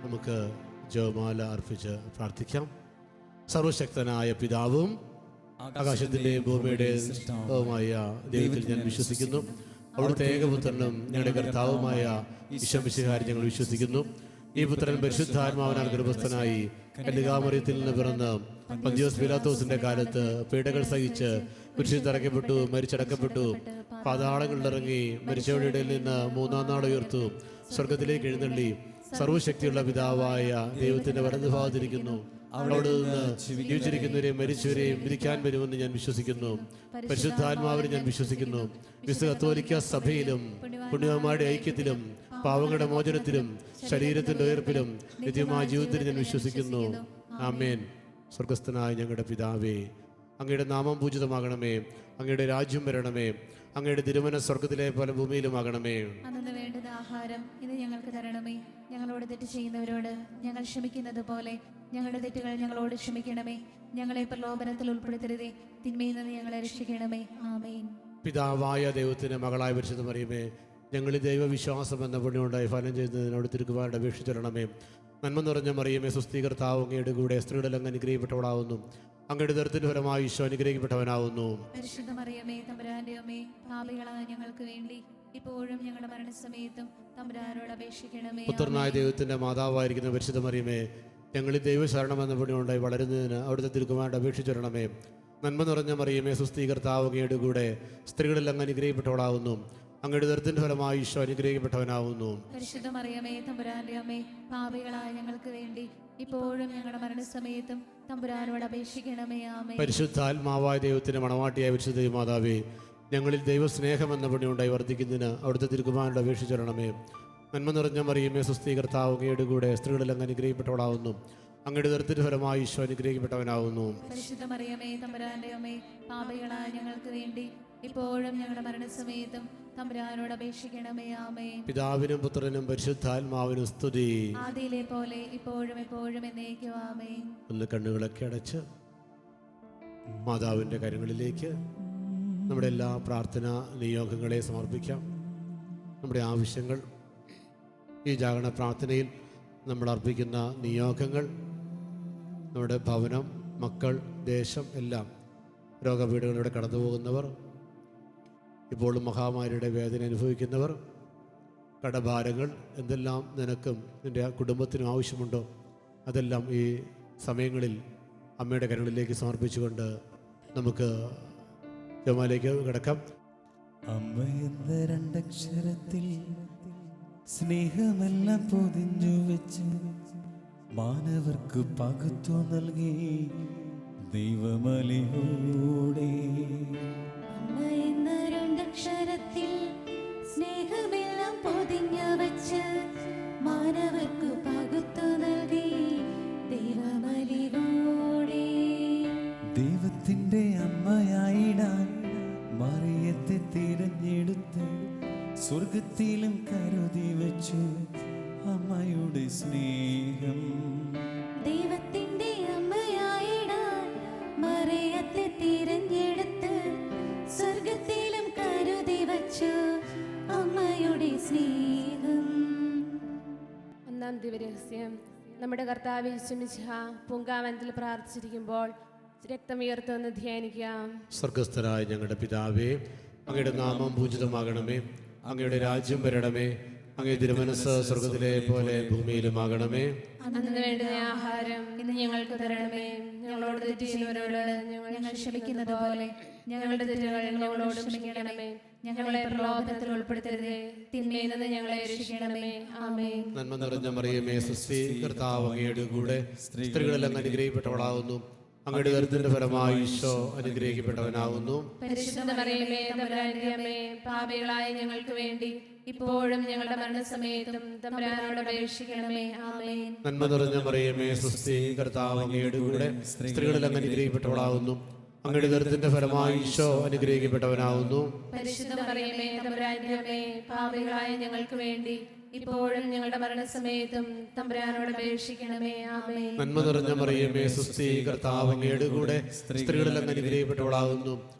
നമുക്ക് ജപമാല അർപ്പിച്ച് പ്രാർത്ഥിക്കാം. സർവശക്തനായ പിതാവും ആകാശത്തിൻ്റെയും ഭൂമിയുടെയും സൃഷ്ടാവുമായ ദൈവത്തിൽ ഞാൻ വിശ്വസിക്കുന്നു. അവിടുത്തെ ഏകപുത്രനും ഞങ്ങളുടെ കർത്താവുമായ ഈശോ മിശിഹായിൽ ഞങ്ങൾ വിശ്വസിക്കുന്നു. ഈ പുത്രൻ പരിശുദ്ധാത്മാവിനാൽ ഗർഭസ്ഥനായി കന്യകാമറിയത്തിൽ നിന്ന് പിറന്ന് പന്തിയോസ് പീലാത്തോസിന്റെ കാലത്ത് പീഡകൾ സഹിച്ച് കുരിശിൽ തറയ്ക്കപ്പെട്ടു, മരിച്ചടക്കപ്പെട്ടു, പാതാളങ്ങളിലിറങ്ങി, മരിച്ചവരുടെ ഇടയിൽ നിന്ന് മൂന്നാം നാൾ ഉയർത്തു, സ്വർഗത്തിലേക്ക് എഴുന്നള്ളി, സർവശക്തിയുള്ള പിതാവായ ദൈവത്തിന്റെ വലതുഭാഗത്തിരിക്കുന്നു. അവിടെ നിന്ന് ജീവിച്ചിരിക്കുന്നവരെയും മരിച്ചവരെയും വിധിക്കാൻ വരുമെന്ന് ഞാൻ വിശ്വസിക്കുന്നു. പരിശുദ്ധാത്മാവിനെ ഞാൻ വിശ്വസിക്കുന്നു. വിശുദ്ധ കത്തോലിക്ക സഭയിലും പുണ്യവാന്മാരുടെ ഐക്യത്തിലും പാവങ്ങളുടെ മോചനത്തിലും ശരീരത്തിന്റെ ഉയർപ്പിലും നിത്യമായ ജീവിതത്തിൽ ഞാൻ വിശ്വസിക്കുന്നു. ആമേൻ. സ്വർഗസ്ഥനായ ഞങ്ങളുടെ പിതാവേ, അങ്ങയുടെ നാമം പൂജിതമാകണമേ, അങ്ങയുടെ രാജ്യം വരണമേ, അങ്ങയുടെ തിരുമനസ്സ് സ്വർഗത്തിലെ പോലെ ഭൂമിയിലുമാകണമേ. അന്നു വേണ്ടുന്ന ആഹാരം ഇന്ന് ഞങ്ങൾക്ക് തരണമേ. ഞങ്ങളോട് തെറ്റ് ചെയ്യുന്നവരോട് ഞങ്ങൾ ക്ഷമിക്കുന്നത് പോലെ ഞങ്ങളുടെ തെറ്റുകൾ ഞങ്ങളോട് ക്ഷമിക്കണമേ. ഞങ്ങളെ പ്രലോഭനത്തിൽ ഉൾപ്പെടുത്തരുതേ, തിന്മയിൽ നിന്ന് ഞങ്ങളെ രക്ഷിക്കണമേ. ആമേൻ. പിതാവായ ദൈവത്തിന് മകളായ പരിശുദ്ധ മറിയമേ, ഞങ്ങളിൽ ദൈവവിശ്വാസം എന്ന പുണ്യമുണ്ടായി ഫലം ചെയ്യുന്നതിനോട് തിരുക്കുമാരുടെ അപേക്ഷിച്ചിരണമേ. നന്മ നിറഞ്ഞ മറിയമേ, സ്വസ്തി കർത്താവ് അങ്ങയുടെ കൂടെ സ്ത്രീകളിൽ അങ്ങ് അനുഗ്രഹിക്കപ്പെട്ടവളാവുന്നു. അങ്ങയുടെ ദർത്തിന്റെ ഫലമായി ഈശോ അനുഗ്രഹിക്കപ്പെട്ടവനാവുന്നു. പരിശുദ്ധ മറിയമേ, തമ്പുരാന്റെ അമ്മേ, പാപികളായ ഞങ്ങൾക്ക് വേണ്ടി ഇപ്പോഴും ഞങ്ങളുടെ മരണസമയത്തും തമ്പുരാനോട് അപേക്ഷിക്കണമേ. പുത്രനായ ദൈവത്തിന്റെ മാതാവായിരിക്കുന്ന പരിശുദ്ധ മറിയമേ, ഞങ്ങളിൽ ദൈവശരണം എന്ന പുണ്യമുണ്ടായി വളരുന്നതിന് അവിടുത്തെ തിരുക്കുമാരുടെ അപേക്ഷിച്ചിരണമേ. നന്മ നിറഞ്ഞ മറിയമേ, സ്വസ്തി കർത്താവ് അങ്ങയുടെ കൂടെ സ്ത്രീകളിൽ അങ്ങ് അനുഗ്രഹിക്കപ്പെട്ടവളാവുന്നു. അങ്ങയുടെ ദർത്തിന്റെ ഫലമായി ഈശോ അനുഗ്രഹിക്കപ്പെട്ടവനാവുന്നു. പരിശുദ്ധ മറിയമേ, തമ്പുരാന്റെ അമ്മേ, പാപികളായ ഞങ്ങൾക്ക് വേണ്ടി ഇപ്പോഴും ഞങ്ങളുടെ മരണസമയത്തും തമ്പുരാനോട് അപേക്ഷിക്കണമേ. ആമേൻ. പരിശുദ്ധാത്മാവായ ദൈവത്തിന്റെ മണവാട്ടിയായ പരിശുദ്ധ മാതാവേ, ഞങ്ങളിൽ ദൈവസ്നേഹം എന്ന പുണ്യമുണ്ടായി വർദ്ധിക്കുന്നതിന് അവിടുത്തെ തിരുക്കുമാരനോട് അപേക്ഷിച്ചിരണമേ. നന്മ നിറഞ്ഞ മറിയമേ, സ്വസ്തി കർത്താവ് അങ്ങയുടെ കൂടെ സ്ത്രീകളിൽ അങ്ങ് അനുഗ്രഹിക്കപ്പെട്ടവളാവുന്നു. അങ്ങയുടെ ദർത്തിന്റെ ഫലമായി ഈശോ അനുഗ്രഹിക്കപ്പെട്ടവനാവുന്നു. പരിശുദ്ധ മറിയമേ, തമ്പുരാന്റെ അമ്മേ, പാപികളായ ഞങ്ങൾക്ക് വേണ്ടി ഇപ്പോഴും ഞങ്ങളുടെ മരണസമയത്തും തമ്പുരാനോട് അപേക്ഷിക്കണമേ. ആമേൻ. പിതാവിനും പുത്രനും പരിശുദ്ധാത്മാവിനും സ്തുതി. ആദിയിലെ പോലെ ഇപ്പോഴും എപ്പോഴും എന്നേക്കും. ആമേൻ. ഒന്ന് കണ്ണുകളൊക്കെ അടച്ച് മാതാവിൻ്റെ കരങ്ങളിലേക്ക് നമ്മുടെ എല്ലാ പ്രാർത്ഥനാ നിയോഗങ്ങളെ സമർപ്പിക്കാം. നമ്മുടെ ആവശ്യങ്ങൾ, ഈ ജാഗരണ പ്രാർത്ഥനയിൽ നമ്മൾ അർപ്പിക്കുന്ന നിയോഗങ്ങൾ, നമ്മുടെ ഭവനം, മക്കൾ, ദേശം എല്ലാം, രോഗപീഠകളിലൂടെ കടന്നു പോകുന്നവർ, ഇപ്പോഴും മഹാമാരിയുടെ വേദന അനുഭവിക്കുന്നവർ, കടഭാരങ്ങൾ, എന്തെല്ലാം നിനക്കും നിൻ്റെ കുടുംബത്തിനും ആവശ്യമുണ്ടോ അതെല്ലാം ഈ സമയങ്ങളിൽ അമ്മയുടെ കരങ്ങളിലേക്ക് സമർപ്പിച്ചുകൊണ്ട് നമുക്ക് ജപമാലയിലേക്ക് കിടക്കാം. അമ്മ എന്ന രണ്ടക്ഷരത്തിൽ സ്നേഹമെല്ലാം പൊതിഞ്ഞു വെച്ച് മാനവർക്ക് പകുത്വം നൽകി ദൈവമലയോടെ. അമ്മ എന്ന രണ്ടക്ഷരത്തിൽ സ്നേഹമെല്ലാം പൊതിഞ്ഞു വെച്ച് മാനവർക്ക് പകുത്വം നൽകി ദൈവമലയോടെ. ദൈവത്തിൻ്റെ അമ്മയായിടാൻ മറിയത്തെ തിരഞ്ഞെടുത്ത് സ്വർഗത്തിലും കരുതി വെച്ചു അമ്മയുടെ സ്നേഹം. ദൈവത്തിന്റെ അമ്മയായിടാൻ മറിയത്തെ തിരഞ്ഞെടുത്ത് സ്വർഗത്തിലും കരുതി വച്ചു അമ്മയുടെ സ്നേഹം. ഒന്നാം ദിവരഹസ്യം. നമ്മുടെ കർത്താവ് യേശു മിശിഹ പൂങ്കാവനത്തിൽ പ്രാർത്ഥിച്ചിരിക്കുമ്പോൾ രക്തം ഉയർത്തുമെന്ന് ധ്യാനിക്കാം. സ്വർഗസ്ഥനായ ഞങ്ങളുടെ പിതാവേ, അങ്ങയുടെ നാമം പൂജിതമാകണമേ, അങ്ങയുടെ രാജ്യം വരണമേ, അങ്ങയുടെ തിരുമനസ്സ് സ്വർഗത്തിലെ പോലെ ഭൂമിയിലുമാകണമേ. അന്ന് വേണ്ടുന്ന ആഹാരം ഇന്ന് ഞങ്ങൾക്ക് തരണമേ. ഞങ്ങളോട് തെറ്റ് ചെയ്യുന്നവരോട് ഞങ്ങൾ ക്ഷമിക്കുന്നത് പോലെ ഞങ്ങളുടെ തെറ്റുകൾ ഞങ്ങളോട് ക്ഷമിക്കണമേ. ഞങ്ങളെ പ്രലോഭനത്തിൽ ഉൾപ്പെടുത്തരുതേ, തിന്മയിൽ നിന്ന് ഞങ്ങളെ രക്ഷിക്കണമേ. ആമേൻ. നന്മ നിറഞ്ഞ മറിയമേ, സ്വസ്തി കർത്താവ് അങ്ങയുടെ കൂടെ സ്ത്രീകളെല്ലാം അനുഗ്രഹിക്കപ്പെട്ടവളാവുന്നു. അങ്ങയുടെ ദർത്തിന്റെ ഫലമായി ഈശോ അനുഗ്രഹിക്കപ്പെട്ടവനാവുന്നു. പരിശുദ്ധ മറിയമേ, തമ്പുരാന്റെ അമ്മേ, പാപികളായ ഞങ്ങൾക്ക് വേണ്ടി ഇപ്പോഴും ഞങ്ങളുടെ മരണസമയത്തും തമ്പുരാനോട് അപേക്ഷിക്കണമേ. ആമേൻ. നന്മ നിറഞ്ഞ മറിയമേ, സ്വസ്തി കർത്താവ് അങ്ങയുടെ കൂടെ സ്ത്രീകളെല്ലാം അനുഗ്രഹിക്കപ്പെട്ടവളാവുന്നു. അങ്ങയുടെ ദർത്തിന്റെ ഫലമായി ഈശോ അനുഗ്രഹിക്കപ്പെട്ടവനാവുന്നു. പരിശുദ്ധ മറിയമേ, തമ്പുരാന്റെ അമ്മേ, പാപികളായ ഞങ്ങൾക്ക് വേണ്ടി ഇപ്പോഴും ഞങ്ങളുടെ മരണസമയത്തും തമ്പുരാനോട് അപേക്ഷിക്കണമേ. ആമേൻ. നന്മ നിറഞ്ഞ മറിയമേ, സ്വസ്തി കർത്താവ് അങ്ങയുടെ കൂടെ സ്ത്രീകളെല്ലാം അനുഗ്രഹിക്കപ്പെട്ടവളാവുന്നു.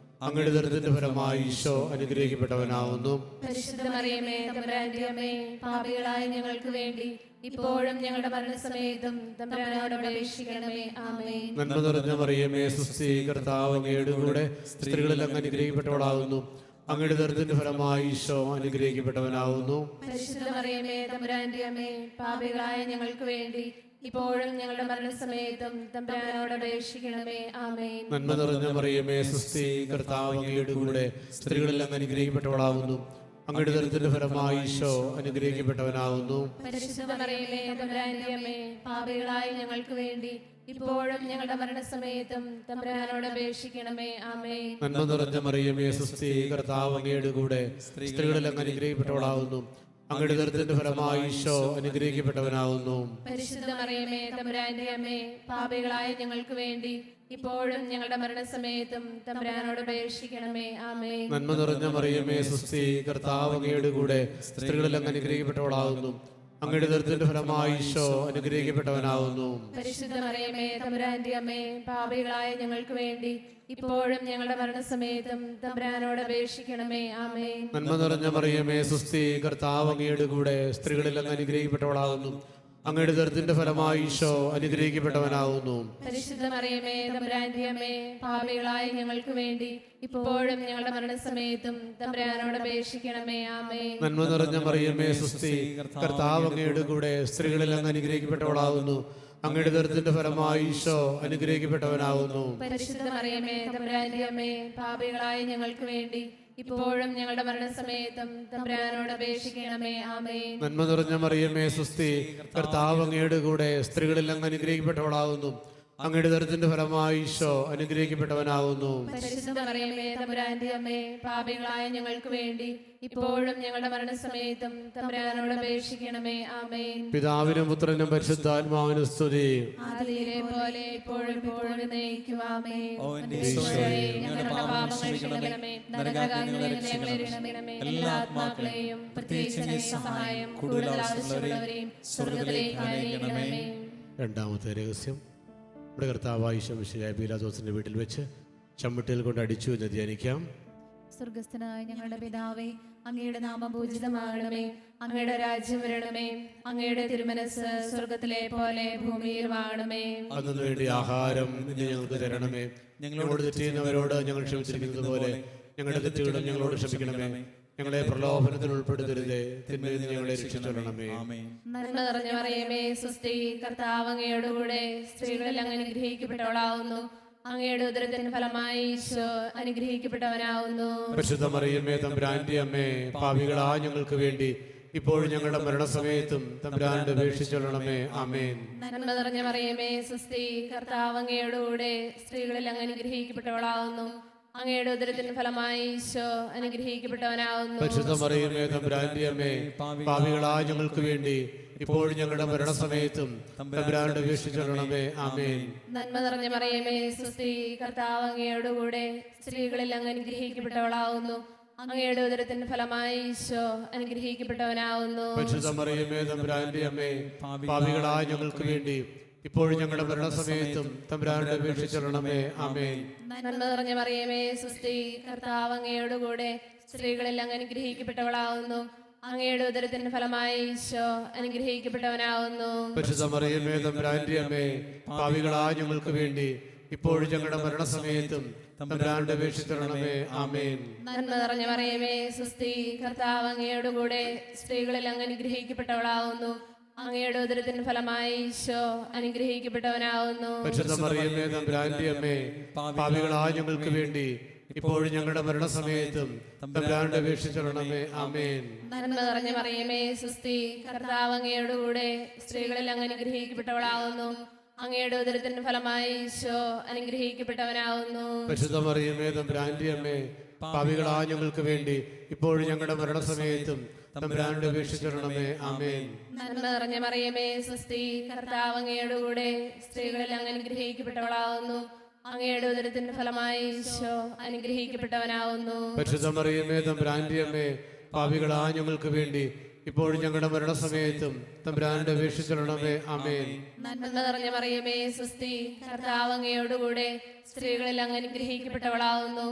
അങ്ങയുടെ ദർത്തിന്റെ ഫലമായി ഈശോ അനുഗ്രഹിക്കപ്പെട്ടവനാവുന്നു. പരിശുദ്ധ മറിയമേ, തമ്പുരാന്റെ അമ്മേ, പാപികളായ ഞങ്ങൾക്ക് വേണ്ടി ഇപ്പോഴും ഞങ്ങളുടെ മരണസമയത്തും തമ്പുരാനോട് അപേക്ഷിക്കണമേ. ആമേൻ. നന്മ നിറഞ്ഞ മറിയമേ സുസ്ഥി, കർത്താവ് അങ്ങയുടെ കൂടെ സ്ത്രീകളിൽ അങ്ങ് അനുഗ്രഹിക്കപ്പെട്ടവളാകുന്നു. അങ്ങയുടെ ദുരിതത്തിന്റെ ഫലമായി ഈശോ അനുഗ്രഹിക്കപ്പെട്ടവനാകുന്നു. പരിശുദ്ധ മറിയമേ തമ്പുരാന്റെ അമ്മേ, പാപികളായ ഞങ്ങൾക്ക് വേണ്ടി ഇപ്പോഴും ഞങ്ങളുടെ മരണസമയത്തും തമ്പുരാനോട് അപേക്ഷിക്കണമേ. ആമേൻ. നന്മ നിറഞ്ഞ മറിയമേ സുസ്ഥി, കർത്താവ് അങ്ങയുടെ കൂടെ സ്ത്രീകളിൽ അങ്ങ് അനുഗ്രഹിക്കപ്പെട്ടവളാകുന്നു. അങ്ങയുടെ ദുരിതത്തിന്റെ ഫലമായി ഈശോ അനുഗ്രഹിക്കപ്പെട്ടവനാകുന്നു. പരിശുദ്ധ മറിയമേ തമ്പുരാന്റെ അമ്മേ, പാപികളായ ഞങ്ങൾക്ക് വേണ്ടി ഇപ്പോഴും ഞങ്ങളുടെ മരണസമയത്തും തമ്പുരാനോട് അപേക്ഷിക്കണമേ. ആമേൻ. നന്മ നിറഞ്ഞ മറിയമേ സുസ്ഥി, കർത്താവ് അങ്ങയുടെ കൂടെ സ്ത്രീകളിൽ അങ്ങ് അനുഗ്രഹിക്കപ്പെട്ടവളാകുന്നു. അങ്ങയുടെ ദുരിതത്തിന്റെ ഫലമായി ഈശോ അനുഗ്രഹിക്കപ്പെട്ടവനാകുന്നു. പരിശുദ്ധ മറിയമേ തമ്പുരാന്റെ അമ്മേ, പാപികളായ ഞങ്ങൾക്ക് വേണ്ടി ഇപ്പോഴും ഞങ്ങളുടെ മരണസമയത്തും തമ്പുരാനോട് അപേക്ഷിക്കണമേ. ആമേൻ. നന്മ നിറഞ്ഞ മറിയമേ സുസ്ഥി, കർത്താവ് അങ്ങയുടെ കൂടെ സ്ത്രീകളിൽ അങ്ങ് അനുഗ്രഹിക്കപ്പെട്ടവളാകുന്നു. അങ്ങയുടെ ദുരിതത്തിന്റെ ഫലമായി ഈശോ അനുഗ്രഹിക്കപ്പെട്ടവനാകുന്നു. പരിശുദ്ധ മറിയമേ തമ്പുരാന്റെ അമ്മേ, പാപികളായ ഞങ്ങൾക്ക് വേണ്ടി ഇപ്പോഴും ഞങ്ങളുടെ മരണസമയത്തും തമ്പുരാനോട് അപേക്ഷിക്കണമേ. ആമേൻ. നന്മ നിറഞ്ഞ മറിയമേ സുസ്ഥി, കർത്താവ് അങ്ങയുടെ കൂടെ സ്ത്രീകളിൽ അങ്ങ് അനുഗ്രഹിക്കപ്പെട്ടവളാകുന്നു. അങ്ങയുടെ ദുരിതത്തിന്റെ ഫലമായി ഈശോ അനുഗ്രഹിക്കപ്പെട്ടവനാകുന്നു. പരിശുദ്ധ മറിയമേ തമ്പുരാന്റെ അമ്മേ, പാപികളായ ഞങ്ങൾക്ക് വേണ്ടി ഇപ്പോഴും ഞങ്ങളുടെ മരണസമയത്തും തമ്പുരാനോട് അപേക്ഷിക്കണമേ. ആമേൻ. നന്മ നിറഞ്ഞ മറിയമേ സുസ്ഥി, കർത്താവ് അങ്ങയുടെ കൂടെ സ്ത്രീകളിൽ അങ്ങ് അനുഗ്രഹിക്കപ്പെട്ടവളാകുന്നു. അങ്ങയുടെ ദുരിതത്തിന്റെ ഫലമായി ഈശോ അനുഗ്രഹിക്കപ്പെട്ടവനാകുന്നു. പരിശുദ്ധ മറിയമേ തമ്പുരാന്റെ അമ്മേ, പാപികളായ ഞങ്ങൾക്ക് വേണ്ടി ഇപ്പോഴും ഞങ്ങളുടെ മരണസമയത്തും തമ്പുരാനോട് അപേക്ഷിക്കണമേ. ആമേൻ. നന്മ നിറഞ്ഞ മറിയമേ സുസ്ഥി, കർത്താവ് അങ്ങയുടെ കൂടെ സ്ത്രീകളിൽ അങ്ങ് അനുഗ്രഹിക്കപ്പെട്ടവളാകുന്നു. അങ്ങയുടെ ദുരിതത്തിന്റെ ഫലമായി ഈശോ അനുഗ്രഹിക്കപ്പെട്ടവനാകുന്നു. പരിശുദ്ധ മറിയമേ തമ്പുരാന്റെ അമ്മേ, പാപികളായ ഞങ്ങൾക്ക് വേണ്ടി ഇപ്പോഴും ഞങ്ങളുടെ മരണസമയത്തും തമ്പുരാനോട് അപേക്ഷിക്കണമേ. ആമേൻ. പിതാവിനും പുത്രനും പരിശുദ്ധാത്മാവിനും സ്തുതി. ആദിയിലെ പോലെ ഇപ്പോഴും ഇപ്പോഴും എന്നേക്കും. ആമേൻ. ഓ എന്റെ ഈശോയെ, ഞങ്ങളുടെ പാപങ്ങൾ ക്ഷമിക്കണമേ, നരകാഗ്നിയിൽ ഞങ്ങളെ രക്ഷിക്കണമേ. എല്ലാ ആത്മാക്കളെയും പ്രത്യേകിച്ച് അങ്ങേ സഹായം കൂടുതൽ ആവശ്യമുള്ളവരെയും സ്വർഗ്ഗത്തിലേക്ക് ആനയിക്കണമേ. രണ്ടാമത്തെ രഹസ്യം, നമ്മുടെ കർത്താവായ ഈശോ മിശിഹായ പീലാത്തോസിന്റെ വീട്ടിൽ വെച്ച് ചമ്മട്ടിൽ കൊണ്ട് അടിച്ചു എന്ന് ധ്യാനിക്കാം. സ്വർഗസ്ഥനായ ഞങ്ങളുടെ പിതാവേ, അങ്ങയുടെ നാമം പൂജിതമാകണമേ, അങ്ങയുടെ രാജ്യം വരണമേ, അങ്ങയുടെ തിരുമനസ് സ്വർഗത്തിലെ പോലെ ഭൂമിയിലുമാകണമേ. അതിനു വേണ്ടി ആഹാരം ഇന്ന് ഞങ്ങൾക്ക് തരണമേ. ഞങ്ങളോട് തെറ്റ് ചെയ്യുന്നവരോട് ഞങ്ങൾ ക്ഷമിച്ചിരിക്കുന്നത് പോലെ ഞങ്ങളുടെ തെറ്റുകളും ഞങ്ങളോട് ക്ഷമിക്കണമേ. ഞങ്ങളെ പ്രലോഭനത്തിൽ ഉൾപ്പെടുത്തരുതേ, തിന്മയിൽ നിന്ന് ഞങ്ങളെ രക്ഷിച്ചുകൊള്ളണമേ. നന്മ നിറഞ്ഞ മറിയമേ സുസ്ഥി, കർത്താവ് അങ്ങയോടുകൂടെ സ്ത്രീകളിൽ അങ്ങ് അനുഗ്രഹിക്കപ്പെട്ടവളാവുന്നു. അങ്ങയുടെ ഉദരത്തിന് ഫലമായി ഈശോ അനുഗ്രഹിക്കപ്പെട്ടവനാവുന്നു. പരിശുദ്ധ മറിയമേ തമ്പുരാന്റെ അമ്മേ, പാപികളായ ഞങ്ങൾക്ക് വേണ്ടി ഇപ്പോഴും ഞങ്ങളുടെ മരണസമയത്തും തമ്പുരാനോട് അപേക്ഷിച്ചുകൊള്ളണമേ. ആമേൻ. നന്മ നിറഞ്ഞ മറിയമേ സുസ്ഥി, കർത്താവ് അങ്ങയോടുകൂടെ സ്ത്രീകളിൽ അങ്ങ് അനുഗ്രഹിക്കപ്പെട്ടവളാവുന്നു. അങ്ങയുടെ ഉദരത്തിന് ഫലമായി ഈശോ അനുഗ്രഹിക്കപ്പെട്ടവനാവുന്നു. പരിശുദ്ധ മറിയമേ തമ്പുരാന്റെ അമ്മേ, പാപികളായ ഞങ്ങൾക്ക് വേണ്ടി ഇപ്പോഴും ഞങ്ങളുടെ മരണസമയത്തും തമ്പുരാനോട് അപേക്ഷിച്ചുകൊള്ളണമേ. ആമേൻ. നന്മ നിറഞ്ഞ മറിയമേ സുസ്ഥി, കർത്താവ് അങ്ങയോടുകൂടെ സ്ത്രീകളിൽ അങ്ങ് അനുഗ്രഹിക്കപ്പെട്ടവളാവുന്നു. അങ്ങയുടെ ഉദരത്തിന്റെ ഫലമായി ഈശോ അനുഗ്രഹിക്കപ്പെട്ടവനാവുന്നു. പരിശുദ്ധ മറിയമേ തമ്പുരാന്റെ അമ്മേ, പാപികളായ ഞങ്ങൾക്ക് വേണ്ടി ഇപ്പോഴും ഞങ്ങളുടെ മരണസമയത്തും തമ്പുരാനോട് അപേക്ഷിച്ചുകൊള്ളണമേ. ആമേൻ. നന്മ നിറഞ്ഞ മറിയമേ സുസ്ഥി, കർത്താവ് അങ്ങയോടുകൂടെ സ്ത്രീകളിൽ അങ്ങ് അനുഗ്രഹിക്കപ്പെട്ടവളാവുന്നു. അങ്ങയുടെ ഉദരത്തിന്റെ ഫലമായി ഈശോ അനുഗ്രഹിക്കപ്പെട്ടവനാവുന്നു. പരിശുദ്ധ മറിയമേ തമ്പുരാന്റെ അമ്മേ, പാപികളായ ഞങ്ങൾക്ക് വേണ്ടി ഇപ്പോഴും ഞങ്ങളുടെ മരണസമയത്തും തമ്പുരാനോട് അപേക്ഷിച്ചുകൊള്ളണമേ. ആമേൻ. നന്മ നിറഞ്ഞ മറിയമേ സുസ്ഥി, കർത്താവ് അങ്ങയോടുകൂടെ സ്ത്രീകളിൽ അങ്ങ് അനുഗ്രഹിക്കപ്പെട്ടവളാവുന്നു. അങ്ങയുടെ ഉദരത്തിന്റെ ഫലമായി ഈശോ അനുഗ്രഹിക്കപ്പെട്ടവനാവുന്നു. പരിശുദ്ധ മറിയമേ തമ്പുരാന്റെ അമ്മേ, പാപികളായ ഞങ്ങൾക്ക് വേണ്ടി ഇപ്പോഴും ഞങ്ങളുടെ മരണസമയത്തും തമ്പുരാനോട് അപേക്ഷിച്ചുകൊള്ളണമേ. ആമേൻ. നന്മ നിറഞ്ഞ മറിയമേ സുസ്ഥി, കർത്താവ് അങ്ങയോടുകൂടെ സ്ത്രീകളിൽ അങ്ങ് അനുഗ്രഹിക്കപ്പെട്ടവളാവുന്നു. അങ്ങയുടെ ഉദരത്തിന്റെ ഫലമായി ഈശോ അനുഗ്രഹിക്കപ്പെട്ടവനാവുന്നു. പരിശുദ്ധ മറിയമേ തമ്പുരാന്റെ അമ്മേ, പാപികളായ ഞങ്ങൾക്ക് വേണ്ടി ഇപ്പോഴും ഞങ്ങളുടെ മരണസമയത്തും തമ്പുരാനോട് അപേക്ഷിച്ചുകൊള്ളണമേ. ആമേൻ. നന്മ നിറഞ്ഞ മറിയമേ സുസ്ഥി, കർത്താവ് അങ്ങയോടുകൂടെ സ്ത്രീകളിൽ അങ്ങ് അനുഗ്രഹിക്കപ്പെട്ടവളാവുന്നു. അങ്ങയുടെ ഉദരത്തിന്റെ ഫലമായി ഈശോ അനുഗ്രഹിക്കപ്പെട്ടവനാവുന്നു. പരിശുദ്ധ മറിയമേ തമ്പുരാന്റെ അമ്മേ, പാപികളായ ഞങ്ങൾക്ക് വേണ്ടി ഇപ്പോഴും ഞങ്ങളുടെ മരണസമയത്തും തമ്പുരാനോട് അപേക്ഷിച്ചുകൊള്ളണമേ. ആമേൻ. നന്മ നിറഞ്ഞ മറിയമേ സുസ്ഥി, കർത്താവ് അങ്ങയോടുകൂടെ സ്ത്രീകളിൽ അങ്ങ് അനുഗ്രഹിക്കപ്പെട്ടവളാവുന്നു.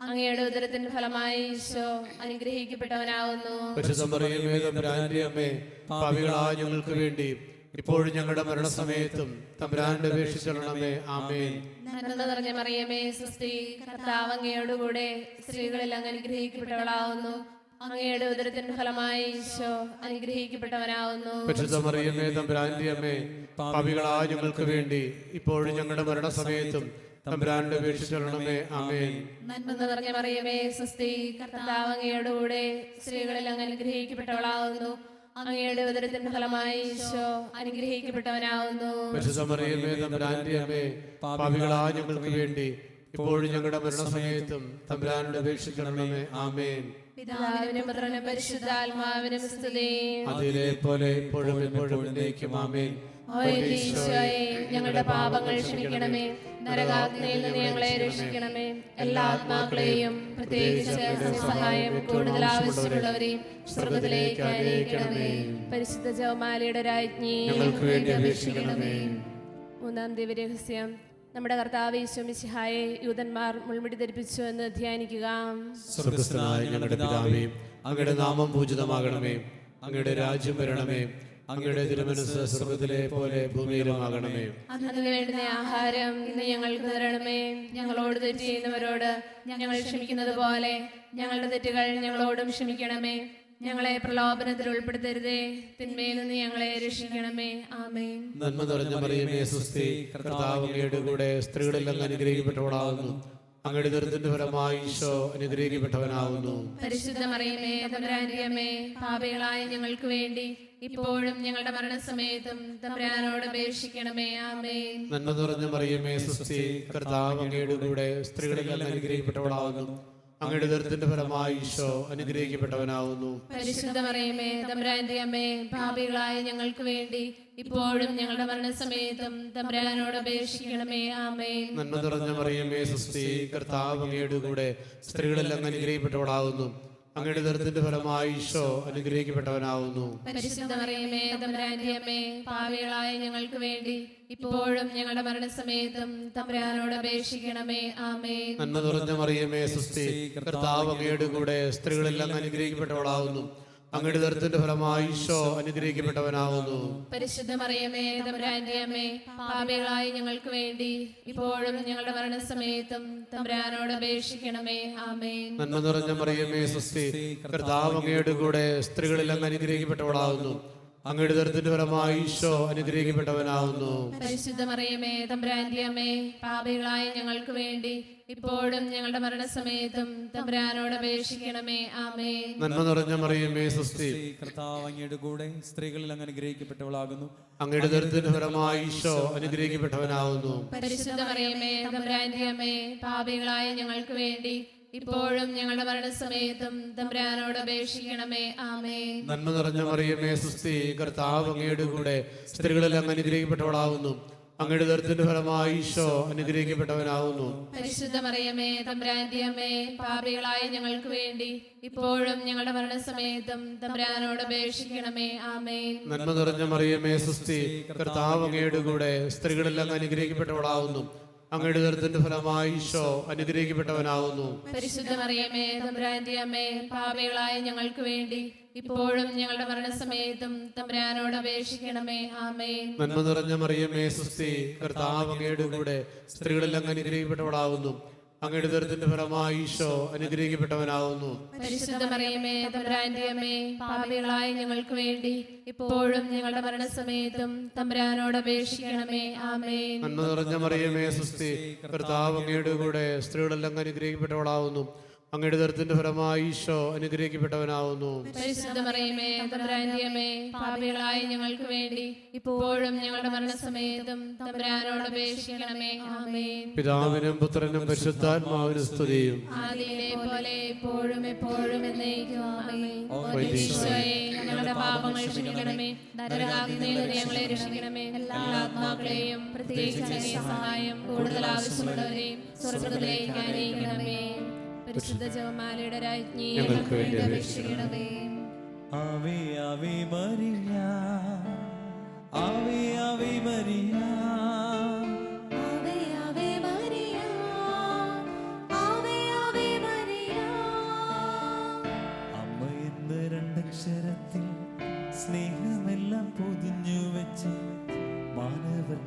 അങ്ങയുടെ ഉദരത്തിന്റെ ഫലമായി ഈശോ അനുഗ്രഹിക്കപ്പെട്ടവനാവുന്നു. പരിശുദ്ധ മറിയമേ തമ്പുരാന്റെ അമ്മേ, പാപികളായ ഞങ്ങൾക്ക് വേണ്ടി ഇപ്പോഴും ഞങ്ങളുടെ മരണസമയത്തും തമ്പുരാന്റെ അപേക്ഷിച്ചോളണമേ. ആമേൻ. നന്മ നിറഞ്ഞ മറിയമേ സ്വസ്തി, കർത്താവ് അങ്ങയോടുകൂടെ സ്ത്രീകളിൽ അങ്ങ് അനുഗ്രഹിക്കപ്പെട്ടവളാവുന്നു. അങ്ങയുടെ ഉദരത്തിന്റെ ഫലമായി ഈശോ അനുഗ്രഹിക്കപ്പെട്ടവനാവുന്നു. പരിശുദ്ധ മറിയമേ തമ്പുരാന്റെ അമ്മേ, പാപികളായ ഞങ്ങൾക്ക് വേണ്ടി ഇപ്പോഴും ഞങ്ങളുടെ മരണസമയത്തും തമ്പുരാന്റെ അപേക്ഷിച്ചോളണമേ. ആമേൻ. നന്മ നിറഞ്ഞ മറിയമേ സ്വസ്തി, കർത്താവ് അങ്ങയോടുകൂടെ സ്ത്രീകളിൽ അങ്ങ് അനുഗ്രഹിക്കപ്പെട്ടവളാവുന്നു. അങ്ങയുടെ ഉദരത്തിന്റെ ഫലമായി ഈശോ അനുഗ്രഹിക്കപ്പെട്ടവനാവുന്നു. പരിശുദ്ധ മറിയമേ തമ്പുരാന്റെ അമ്മേ, പാപികളായ ഞങ്ങൾക്ക് വേണ്ടി ഇപ്പോഴും ഞങ്ങളുടെ മരണസമയത്തും തമ്പുരാനോട് അപേക്ഷിക്കണമേ. ആമേൻ. പിതാവിനും പുത്രനും പരിശുദ്ധാത്മാവിനും സ്തുതി. അതിലെ പോലെ ഇപ്പോഴും എപ്പോഴും എന്നേക്കും. ആമേൻ. ഓ എന്റെ ഈശോയെ, ഞങ്ങളുടെ പാപങ്ങൾ ക്ഷമിക്കണമേ, നരകാഗ്നിയിൽ നിന്ന് ഞങ്ങളെ രക്ഷിക്കണമേ. എല്ലാ ആത്മാക്കളെയും പ്രത്യേകിച്ച് സഹായം കൂടുതൽ ആവശ്യമുള്ളവരെയും സ്വർഗ്ഗത്തിലേക്ക് ആനയിക്കണമേ. പരിശുദ്ധ ജപമാലയുടെ രാജ്ഞി, ഞങ്ങൾക്ക് വേണ്ടി അപേക്ഷിക്കണമേ. മൂന്നാം ദിവ്യരഹസ്യം. നമ്മുടെ കർത്താവ് ഈശോ മിശിഹായെ യൂദന്മാർ മുൾമുടി ധരിപ്പിച്ചു എന്ന് ധ്യാനിക്കുക. സ്വർഗ്ഗസ്ഥനായ ഞങ്ങളുടെ പിതാവേ, അങ്ങയുടെ നാമം പൂജിതമാകണമേ, അങ്ങയുടെ രാജ്യം വരണമേ, അങ്ങയുടെ തിരുമനസ്സ് സ്വർഗ്ഗത്തിലെ പോലെ ഭൂമിയിലുമാകണമേ. അതിനു വേണ്ടുന്ന ആഹാരം ഇന്ന് ഞങ്ങൾക്ക് തരണമേ. ഞങ്ങളോട് തെറ്റ് ചെയ്യുന്നവരോട് ഞങ്ങൾ ക്ഷമിക്കുന്നത് പോലെ ഞങ്ങളുടെ തെറ്റുകൾ ഞങ്ങളോടും ക്ഷമിക്കണമേ. ഞങ്ങളെ പ്രലോഭനത്തിൽ ഉൾപ്പെടുത്തരുതേ, തിന്മയിൽ നിന്ന് ഞങ്ങളെ രക്ഷിക്കണമേ. ആമേൻ. നന്മ നിറഞ്ഞ മറിയമേ സ്വസ്തി, കർത്താവ് അങ്ങയുടെ കൂടെ സ്ത്രീകളെല്ലാം അനുഗ്രഹിക്കപ്പെട്ടവളാകുന്നു. അങ്ങയുടെ ദുരിതത്തിന്റെ ഫലമായി ഈശോ അനുഗ്രഹിക്കപ്പെട്ടവനാകുന്നു. പരിശുദ്ധ മറിയമേ തമ്പുരാന്റെ അമ്മേ, പാപികളായ ഞങ്ങൾക്ക് വേണ്ടി ഇപ്പോഴും ഞങ്ങളുടെ മരണസമയത്തും തമ്പുരാനോട് അപേക്ഷിക്കണമേ. ആമേൻ. നന്മ നിറഞ്ഞ മറിയമേ സ്വസ്തി, കർത്താവ് അങ്ങയുടെ കൂടെ സ്ത്രീകളെല്ലാം അനുഗ്രഹിക്കപ്പെട്ടവളാകുന്നു. അങ്ങയുടെ ദുരിതത്തിന്റെ ഫലമായി ഈശോ അനുഗ്രഹിക്കപ്പെട്ടവനാകുന്നു. പരിശുദ്ധ മറിയമേ തമ്പുരാന്റെ അമ്മേ, പാപികളായ ഞങ്ങൾക്ക് വേണ്ടി ഇപ്പോഴും ഞങ്ങളുടെ മരണസമയത്തും തമ്പുരാനോട് അപേക്ഷിക്കണമേ. ആമേൻ. നന്മ നിറഞ്ഞ മറിയമേ സ്വസ്തി, കർത്താവ് അങ്ങയുടെ കൂടെ സ്ത്രീകളെല്ലാം അനുഗ്രഹിക്കപ്പെട്ടവളാകുന്നു. അങ്ങയുടെ ദുരിതത്തിന്റെ ഫലമായി ഈശോ അനുഗ്രഹിക്കപ്പെട്ടവനാകുന്നു. പരിശുദ്ധ മറിയമേ തമ്പുരാന്റെ അമ്മേ, പാപികളായ ഞങ്ങൾക്ക് വേണ്ടി ഇപ്പോഴും ഞങ്ങളുടെ മരണസമയത്തും തമ്പുരാനോട് അപേക്ഷിക്കണമേ. ആമേൻ. നന്മ നിറഞ്ഞ മറിയമേ സ്വസ്തി, കർത്താവ് അങ്ങയുടെ കൂടെ സ്ത്രീകളെല്ലാം അനുഗ്രഹിക്കപ്പെട്ടവളാകുന്നു. അങ്ങയുടെ ദുരിതത്തിന്റെ ഫലമായി ഈശോ അനുഗ്രഹിക്കപ്പെട്ടവനാകുന്നു. പരിശുദ്ധ മറിയമേ തമ്പുരാന്റെ അമ്മേ, പാപികളായ ഞങ്ങൾക്ക് വേണ്ടി ഇപ്പോഴും ഞങ്ങളുടെ മരണസമയത്തും തമ്പുരാനോട് അപേക്ഷിക്കണമേ. ആമേൻ. നന്മ നിറഞ്ഞ മറിയമേ സ്വസ്തി, കർത്താവ് അങ്ങയുടെ കൂടെ സ്ത്രീകളെല്ലാം അനുഗ്രഹിക്കപ്പെട്ടവളാകുന്നു. അങ്ങയുടെ ദുരിതത്തിന്റെ ഫലമായി ഈശോ അനുഗ്രഹിക്കപ്പെട്ടവനാകുന്നു. പരിശുദ്ധ മറിയമേ തമ്പുരാന്റെ അമ്മേ, പാപികളായ ഞങ്ങൾക്ക് വേണ്ടി ഇപ്പോഴും ഞങ്ങളുടെ മരണസമയത്തും തമ്പുരാനോട് അപേക്ഷിക്കണമേ. ആമേൻ. നന്മ നിറഞ്ഞ മറിയമേ സ്വസ്തി, കർത്താവ് അങ്ങയുടെ കൂടെ സ്ത്രീകളിൽ അങ്ങ് അനുഗ്രഹിക്കപ്പെട്ടവളാകുന്നു. അങ്ങയുടെ ദുരിതത്തിന്റെ ഫലമായി ഈശോ അനുഗ്രഹിക്കപ്പെട്ടവനാകുന്നു. പരിശുദ്ധ മറിയമേ തമ്പുരാന്റെ അമ്മേ, പാപികളായ ഞങ്ങൾക്ക് വേണ്ടി ഇപ്പോഴും ഞങ്ങളുടെ മരണസമയത്തും തമ്പുരാനോട് അപേക്ഷിക്കണമേ. ആമേൻ. നന്മ നിറഞ്ഞ മറിയമേ സ്വസ്തി, കർത്താവ് അങ്ങയുടെ കൂടെ സ്ത്രീകളെല്ലാം അനുഗ്രഹിക്കപ്പെട്ടവളാകുന്നു. അങ്ങയുടെ ദുരിതത്തിന്റെ ഫലമായി ഈശോ അനുഗ്രഹിക്കപ്പെട്ടവനാകുന്നു. പരിശുദ്ധ മറിയമേ തമ്പുരാന്റെ അമ്മേ, പാപികളായ ഞങ്ങൾക്ക് വേണ്ടി ഇപ്പോഴും ഞങ്ങളുടെ മരണസമയത്തും തമ്പുരാനോട് അപേക്ഷിക്കണമേ. ആമേൻ. നന്മ നിറഞ്ഞ മറിയമേ സ്വസ്തി, കർത്താവ് അങ്ങയുടെ കൂടെ സ്ത്രീകളെല്ലാം അനുഗ്രഹിക്കപ്പെട്ടവളാകുന്നു. അങ്ങയുടെ ദുരിതത്തിന്റെ ഫലമായി ഈശോ അനുഗ്രഹിക്കപ്പെട്ടവനാകുന്നു. പരിശുദ്ധ മറിയമേ തമ്പുരാന്റെ അമ്മേ, പാപികളായ ഞങ്ങൾക്ക് വേണ്ടി ഇപ്പോഴും ഞങ്ങളുടെ മരണസമയത്തും തമ്പുരാനോട് അപേക്ഷിക്കണമേ. ആമേൻ. നന്മ നിറഞ്ഞ മറിയമേ സ്വസ്തി, കർത്താവ് അങ്ങയുടെ കൂടെ സ്ത്രീകളെല്ലാം അനുഗ്രഹിക്കപ്പെട്ടവളാകുന്നു. അങ്ങയുടെ ദുരിതത്തിന്റെ ഫലമായി ഈശോ അനുഗ്രഹിക്കപ്പെട്ടവനാകുന്നു. പരിശുദ്ധ മറിയമേ തമ്പുരാന്റെ അമ്മേ, പാപികളായ ഞങ്ങൾക്ക് വേണ്ടി ഇപ്പോഴും ഞങ്ങളുടെ മരണസമയത്തും തമ്പുരാനോട് അപേക്ഷിക്കണമേ. ആമേൻ. നന്മ നിറഞ്ഞ മറിയമേ സ്വസ്തി, കർത്താവ് അങ്ങയുടെ കൂടെ സ്ത്രീകളെല്ലാം അനുഗ്രഹിക്കപ്പെട്ടവളാകുന്നു. അങ്ങയുടെ ദുരിതത്തിന്റെ ഫലമായി ഈശോ അനുഗ്രഹിക്കപ്പെട്ടവനാകുന്നു. പരിശുദ്ധ മറിയമേ തമ്പുരാന്റെ അമ്മേ, പാപികളായ ഞങ്ങൾക്ക് വേണ്ടി ഇപ്പോഴും ഞങ്ങളുടെ മരണസമയത്തും തമ്പുരാനോട് അപേക്ഷിക്കണമേ. ആമേൻ. പിതാവിനും പുത്രനും പരിശുദ്ധാത്മാവിനും സ്തുതിയും. ആദിയിലെ പോലെ ഇപ്പോഴും എപ്പോഴും എന്നേക്കും. ആമേൻ. ഓ ഈശോയെ, ഞങ്ങളുടെ പാപങ്ങൾ ക്ഷമിക്കണമേ, നരകാഗ്നിയിൽ നിന്ന് ഞങ്ങളെ രക്ഷിക്കണമേ. എല്ലാ ആത്മാക്കളെയും പ്രത്യേകിച്ച് അങ്ങേ സഹായം കൂടുതൽ ആവശ്യമുള്ളവരെയും സ്വർഗ്ഗത്തിലേക്ക് ആനയിക്കണമേ. പരിശുദ്ധ ജപമാലയുടെ രാജ്ഞി, ഞങ്ങൾക്ക് വേണ്ടി അപേക്ഷിക്കണമേ. ആവേ ആവേ മരിയ, ആവേ ആവേ മരിയ, ആവേ ആവേ മരിയ, ആവേ ആവേ മരിയ.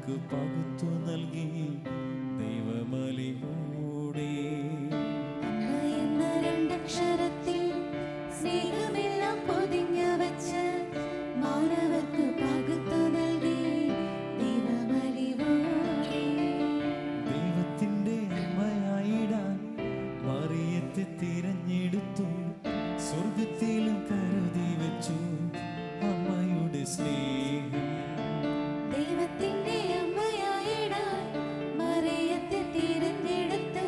ഞങ്ങൾക്ക് പകുത്തു നൽകി ദൈവമലിവൂടെ. അമ്മ എന്ന രണ്ടക്ഷരത്തിൽ സ്നേഹമെല്ലാം പൊതിഞ്ഞു വച്ച് മാനവർക്ക് പകുത്തു നൽകി ദൈവമലിവോടെ. ദൈവത്തിന്റെ അമ്മയായിടാൻ മറിയത്തെ തിരഞ്ഞെടുത്തു, സ്വർഗത്തിലും കരുതി വെച്ചു അമ്മയുടെ സ്നേഹം. ദൈവത്തിന്റെ അമ്മയായിടാൻ മറിയത്തെ തിരഞ്ഞെടുത്ത്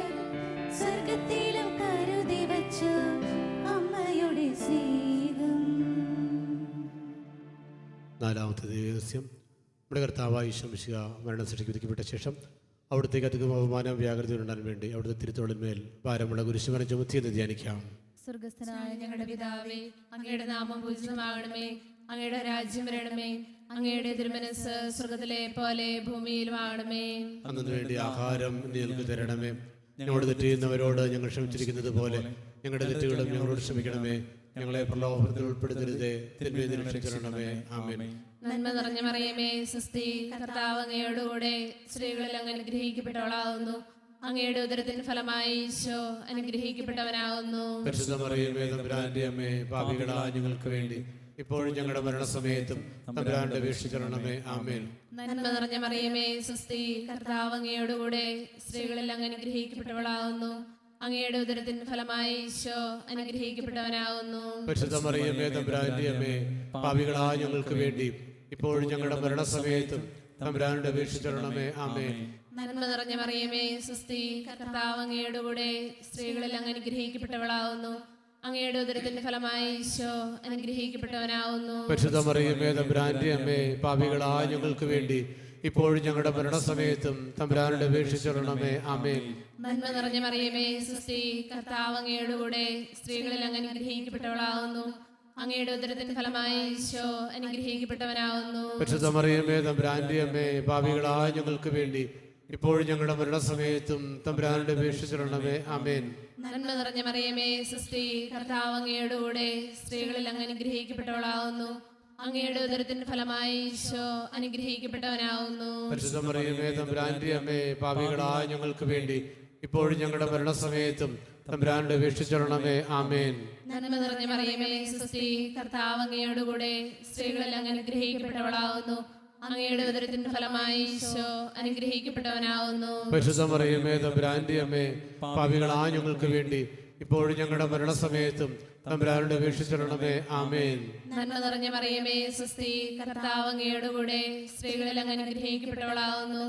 സ്വർഗത്തിലും കരുതി വച്ചു അമ്മയുടെ സ്നേഹം. നാലാമത്തെ ദിവസം നമ്മുടെ കർത്താവായ ഈശോമിശിഹ മരണശിക്ഷയ്ക്ക് വിധിക്കപ്പെട്ട ശേഷം അവിടുത്തേക്ക് അധികം അപമാനം വ്യാകൃതിയുണ്ടാൻ വേണ്ടി അവിടുത്തെ തിരുത്തോളിന്മേൽ ഭാരമുള്ള കുരിശുമരം ചുമത്തിയെന്ന് ധ്യാനിക്കാം. സ്വർഗസ്ഥനായ ഞങ്ങളുടെ പിതാവേ, അങ്ങയുടെ നാമം പൂജിതമാകണമേ, അങ്ങയുടെ രാജ്യം വരണമേ, അങ്ങയുടെ തിരുമനസ്സ് സ്വർഗത്തിലെ പോലെ ഭൂമിയിലും ആകണമേ. അന്നു വേണ്ടി ആഹാരം ഞങ്ങൾക്ക് തരണമേ. ഞങ്ങളോട് തെറ്റ് ചെയ്യുന്നവരോട് ഞങ്ങൾ ക്ഷമിച്ചിരിക്കുന്നത് പോലെ ഞങ്ങളുടെ തെറ്റുകളും ഞങ്ങളോട് ക്ഷമിക്കണമേ. ഞങ്ങളെ പ്രലോഭനത്തിൽ ഉൾപ്പെടുത്തരുതേ, തിന്മയിൽ നിന്ന് രക്ഷിക്കണമേ. ആമേൻ. നന്മ നിറഞ്ഞ മറിയമേ, സ്വസ്തി, കർത്താവ് അങ്ങയോടുകൂടെ സ്ത്രീകളിൽ അങ്ങ് അനുഗ്രഹിക്കപ്പെട്ടവളാവുന്നു. അങ്ങയുടെ ഉദരത്തിന് ഫലമായി ഈശോ അനുഗ്രഹിക്കപ്പെട്ടവനാവുന്നു. പരിശുദ്ധ മറിയമേ, തമ്പുരാന്റെ അമ്മേ, പാപികളായ ഞങ്ങൾക്ക് വേണ്ടി ഇപ്പോഴും ഞങ്ങളുടെ മരണസമയത്തും തമ്പുരാന്റെ അപേക്ഷിക്കണമേ. ആമേൻ. നന്മ നിറഞ്ഞ മറിയമേ, സ്വസ്തി, കർത്താവ് അങ്ങയോടുകൂടെ സ്ത്രീകളിൽ അങ്ങ് അനുഗ്രഹിക്കപ്പെട്ടവളാവുന്നു. അങ്ങയുടെ ഉദരത്തിന് ഫലമായി ഈശോ അനുഗ്രഹിക്കപ്പെട്ടവനാവുന്നു. പരിശുദ്ധ മറിയമേ, തമ്പുരാന്റെ അമ്മേ, പാപികളായ ഞങ്ങൾക്ക് വേണ്ടി ഇപ്പോഴും ഞങ്ങളുടെ മരണസമയത്തും തമ്പുരാന്റെ അപേക്ഷിക്കണമേ. ആമേൻ. നന്മ നിറഞ്ഞ മറിയമേ, സ്വസ്തി, കർത്താവ് അങ്ങയോടുകൂടെ സ്ത്രീകളിൽ അങ്ങ് അനുഗ്രഹിക്കപ്പെട്ടവളാവുന്നു. അങ്ങയുടെ ഉദരത്തിന്റെ ഫലമായി ഈശോ അനുഗ്രഹിക്കപ്പെട്ടവനാവുന്നു. പരിശുദ്ധ മറിയമേ, തമ്പുരാന്റെ അമ്മേ, പാപികളായ ഞങ്ങൾക്ക് വേണ്ടി ഇപ്പോഴും ഞങ്ങളുടെ മരണസമയത്തും തമ്പുരാനോട് അപേക്ഷിച്ചോളണമേ. ആമേൻ. നന്മ നിറഞ്ഞ മറിയമേ, സ്വസ്തി, കർത്താവ് അങ്ങയോടുകൂടെ സ്ത്രീകളിൽ അങ്ങ് അനുഗ്രഹിക്കപ്പെട്ടവളാവുന്നു. അങ്ങയുടെ ഉദരത്തിന്റെ ഫലമായി ഈശോ അനുഗ്രഹിക്കപ്പെട്ടവനാവുന്നു. പരിശുദ്ധ മറിയമേ, തമ്പുരാന്റെ അമ്മേ, പാപികളായ ഞങ്ങൾക്ക് വേണ്ടി ഇപ്പോഴും ഞങ്ങളുടെ മരണസമയത്തും തമ്പുരാനോട് അപേക്ഷിച്ചോളണമേ. ആമേൻ. നന്മ നിറഞ്ഞ മറിയമേ, സ്വസ്തി, കർത്താവ് അങ്ങയോടുകൂടെ സ്ത്രീകളിൽ അങ്ങ് അനുഗ്രഹിക്കപ്പെട്ടവളാവുന്നു. അങ്ങയുടെ ഉദരത്തിന്റെ ഫലമായി ഈശോ അനുഗ്രഹിക്കപ്പെട്ടവനാവുന്നു. പരിശുദ്ധ മറിയമേ, തമ്പുരാന്റെ അമ്മേ, പാപികളായ ഞങ്ങൾക്ക് വേണ്ടി ഇപ്പോഴും ഞങ്ങളുടെ മരണസമയത്തും തമ്പുരാനോട് അപേക്ഷിച്ചോളണമേ. ആമേൻ. നന്മ നിറഞ്ഞ മറിയമേ, സ്വസ്തി, കർത്താവ് അങ്ങയോടുകൂടെ സ്ത്രീകളിൽ അങ്ങ് അനുഗ്രഹിക്കപ്പെട്ടവളാവുന്നു. അങ്ങയുടെ ഉദരത്തിന്റെ ഫലമായി ഈശോ അനുഗ്രഹിക്കപ്പെട്ടവനാവുന്നു. പരിശുദ്ധ മറിയമേ, തമ്പുരാന്റെ അമ്മേ, പാപികളായ ഞങ്ങൾക്ക് വേണ്ടി ഇപ്പോഴും ഞങ്ങളുടെ മരണസമയത്തും തമ്പുരാനോട് അപേക്ഷിച്ചോളണമേ. ആമേൻ. നന്മ നിറഞ്ഞ മറിയമേ, സ്വസ്തി, കർത്താവ് അങ്ങയോടുകൂടെ സ്ത്രീകളിൽ അങ്ങ് അനുഗ്രഹിക്കപ്പെട്ടവളാവുന്നു.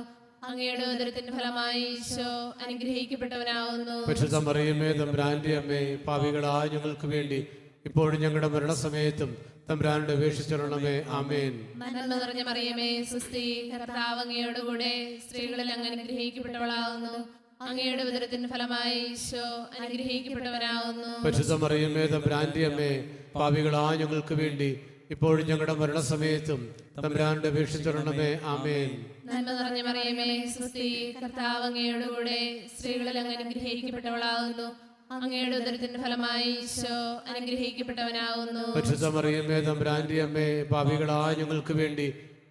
അങ്ങയുടെ ഉദരത്തിന്റെ ഫലമായി ഈശോ അനുഗ്രഹിക്കപ്പെട്ടവനാവുന്നു. പരിശുദ്ധ മറിയമേ, തമ്പുരാന്റെ അമ്മേ, പാപികളായ ഞങ്ങൾക്ക് വേണ്ടി ഇപ്പോഴും ഞങ്ങളുടെ മരണസമയത്തും തമ്പുരാനോട് അപേക്ഷിച്ചോളണമേ. ആമേൻ. നന്മ നിറഞ്ഞ മറിയമേ, സ്വസ്തി, കർത്താവ് അങ്ങയോടുകൂടെ സ്ത്രീകളിൽ അങ്ങ് അനുഗ്രഹിക്കപ്പെട്ടവളാവുന്നു. അങ്ങയുടെ ഉദരത്തിന്റെ ഫലമായി ഈശോ അനുഗ്രഹിക്കപ്പെട്ടവനാവുന്നു. പരിശുദ്ധ മറിയമേ, തമ്പുരാന്റെ അമ്മേ, പാപികളായ ഞങ്ങൾക്ക് വേണ്ടി ഇപ്പോഴും ഞങ്ങളുടെ മരണസമയത്തും തമ്പുരാനോട് അപേക്ഷിച്ചോളണമേ. ആമേൻ. നന്മ നിറഞ്ഞ മറിയമേ, സ്വസ്തി, കർത്താവ് അങ്ങയോടുകൂടെ സ്ത്രീകളിൽ അങ്ങ് അനുഗ്രഹിക്കപ്പെട്ടവളാവുന്നു. അങ്ങയുടെ ഉദരത്തിന്റെ ഫലമായി ഈശോ അനുഗ്രഹിക്കപ്പെട്ടവനാവുന്നു. പരിശുദ്ധ മറിയമേ, തമ്പുരാന്റെ അമ്മേ, പാപികളായ ഞങ്ങൾക്ക് വേണ്ടി